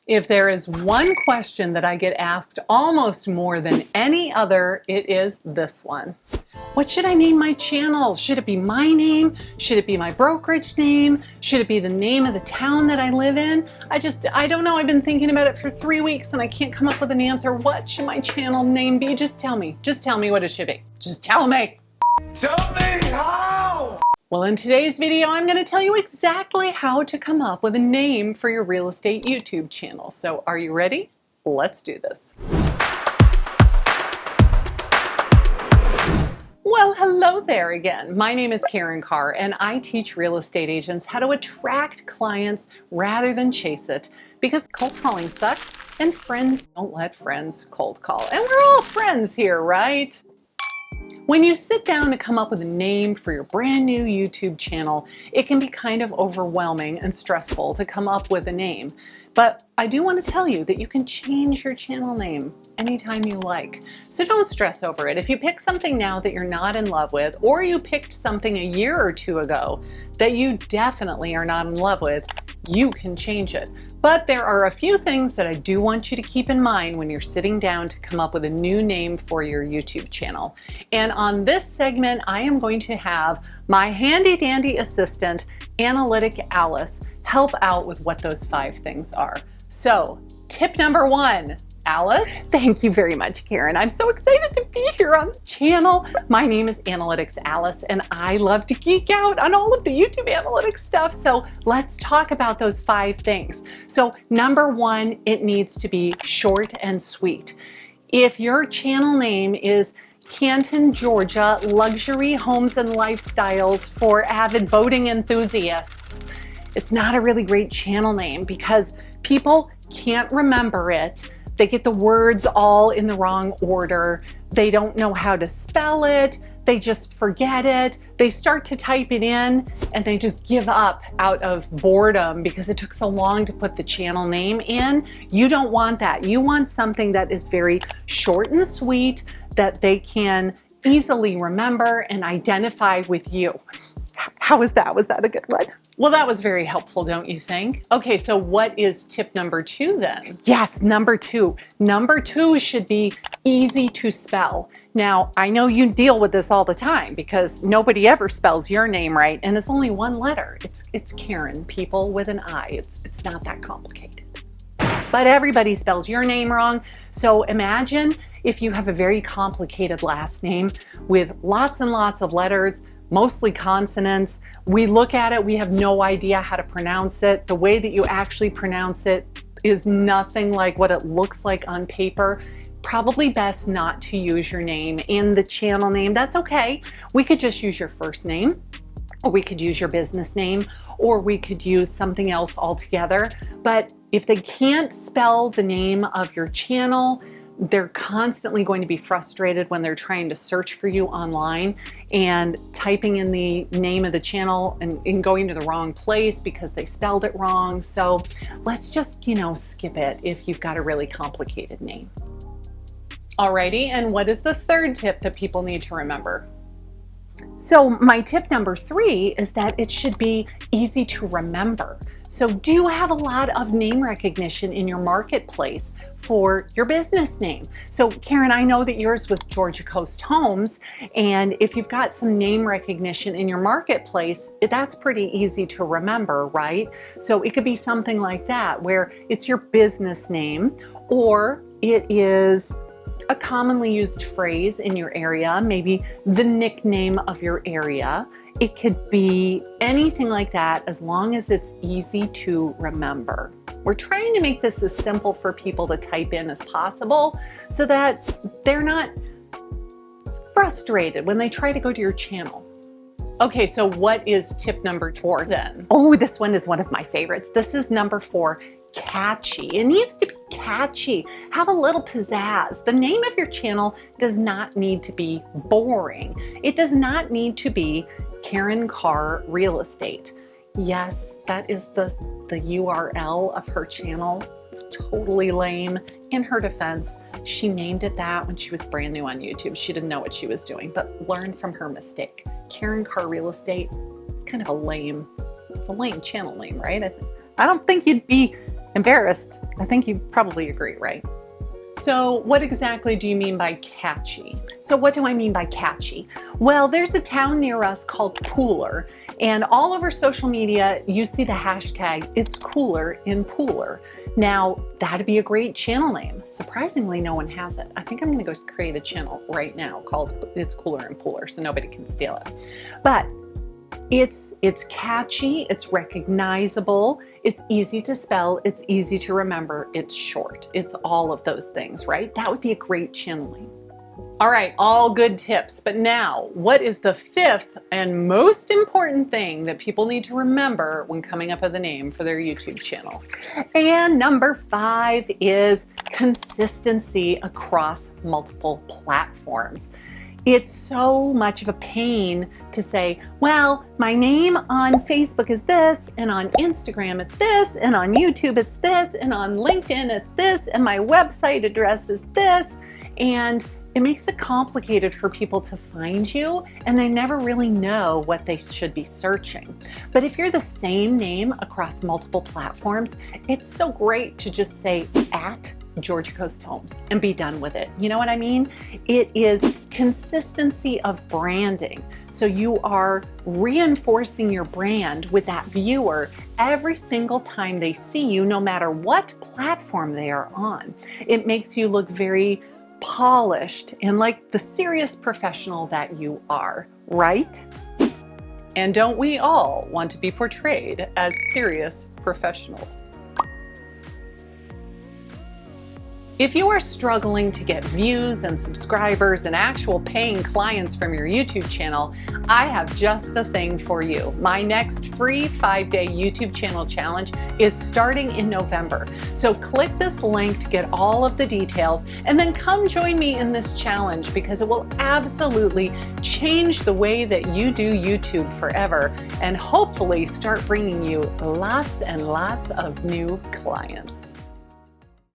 If there is one question that I get asked almost more than any other, it is this one. What should I name my channel? Should it be my name? Should it be my brokerage name? Should it be the name of the town that I live in? I don't know. I've been thinking about it for 3 weeks and I can't come up with an answer. What should my channel name be? Just tell me. Just tell me what it should be. Just tell me. Tell me how! Well, in today's video, I'm going to tell you exactly how to come up with a name for your real estate YouTube channel. So are you ready? Let's do this. Well, hello there again. My name is Karin Carr, and I teach real estate agents how to attract clients rather than chase it, because cold calling sucks and friends don't let friends cold call. And we're all friends here, right? When you sit down to come up with a name for your brand new YouTube channel, it can be kind of overwhelming and stressful to come up with a name. But I do want to tell you that you can change your channel name anytime you like. So don't stress over it. If you pick something now that you're not in love with, or you picked something a year or two ago that you definitely are not in love with, you can change it. But there are a few things that I do want you to keep in mind when you're sitting down to come up with a new name for your YouTube channel. And on this segment, I am going to have my handy dandy assistant, Analytic Alice, help out with what those 5 things are. So, tip number 1. Alice? Thank you very much, Karen. I'm so excited to be here on the channel. My name is Analytics Alice, and I love to geek out on all of the YouTube analytics stuff. So let's talk about those 5 things. So number 1, it needs to be short and sweet. If your channel name is Canton, Georgia, Luxury Homes and Lifestyles for Avid Boating Enthusiasts, it's not a really great channel name because people can't remember it. They get the words all in the wrong order. They don't know how to spell it. They just forget it. They start to type it in and they just give up out of boredom because it took so long to put the channel name in. You don't want that. You want something that is very short and sweet that they can easily remember and identify with you. How was that? Was that a good one? Well, that was very helpful, don't you think? Okay, so what is tip number 2 then? Yes, number 2. Number 2 should be easy to spell. Now, I know you deal with this all the time because nobody ever spells your name right, and it's only 1 letter. It's Karen, people with an I. It's not that complicated. But everybody spells your name wrong. So imagine if you have a very complicated last name with lots and lots of letters, mostly consonants. We look at it, we have no idea how to pronounce it. The way that you actually pronounce it is nothing like what it looks like on paper. Probably best not to use your name in the channel name. That's okay. We could just use your first name, or we could use your business name, or we could use something else altogether. But if they can't spell the name of your channel, they're constantly going to be frustrated when they're trying to search for you online and typing in the name of the channel and going to the wrong place because they spelled it wrong. So let's just, skip it if you've got a really complicated name. Alrighty, and what is the 3rd tip that people need to remember? So my tip number 3 is that it should be easy to remember. So do you have a lot of name recognition in your marketplace for your business name? So Karen, I know that yours was Georgia Coast Homes, and if you've got some name recognition in your marketplace, that's pretty easy to remember, right? So it could be something like that, where it's your business name, or it is a commonly used phrase in your area, maybe the nickname of your area. It could be anything like that, as long as it's easy to remember. We're trying to make this as simple for people to type in as possible so that they're not frustrated when they try to go to your channel. Okay, so what is tip number 4 then? Oh, this one is one of my favorites. This is number 4. Catchy. It needs to be catchy. Have a little pizzazz. The name of your channel does not need to be boring. It does not need to be Karin Carr Real Estate. Yes, that is the URL of her channel. It's totally lame. In her defense, she named it that when she was brand new on YouTube. She didn't know what she was doing, but learned from her mistake. Karin Carr Real Estate, it's kind of a lame channel name, right? I don't think you'd be Embarrassed? I think you probably agree, right? So what exactly do you mean by catchy? So what do I mean by catchy? Well, there's a town near us called Pooler, and all over social media, you see the hashtag, it's cooler in Pooler. Now, that'd be a great channel name. Surprisingly, no one has it. I think I'm gonna go create a channel right now called It's Cooler in Pooler so nobody can steal it. But it's catchy, it's recognizable, it's easy to spell, it's easy to remember, it's short. It's all of those things, right? That would be a great channel name. All right, all good tips, but now what is the fifth and most important thing that people need to remember when coming up with a name for their YouTube channel? And number 5 is consistency across multiple platforms. It's so much of a pain to say, well, my name on Facebook is this, and on Instagram it's this, and on YouTube it's this, and on LinkedIn it's this, and my website address is this, and it makes it complicated for people to find you, and they never really know what they should be searching. But if you're the same name across multiple platforms, it's so great to just say at Georgia Coast Homes and be done with it. You know what I mean? It is consistency of branding. So you are reinforcing your brand with that viewer every single time they see you, no matter what platform they are on. It makes you look very polished and like the serious professional that you are, right? And don't we all want to be portrayed as serious professionals? If you are struggling to get views and subscribers and actual paying clients from your YouTube channel, I have just the thing for you. My next free 5-day YouTube channel challenge is starting in November. So click this link to get all of the details and then come join me in this challenge because it will absolutely change the way that you do YouTube forever and hopefully start bringing you lots and lots of new clients.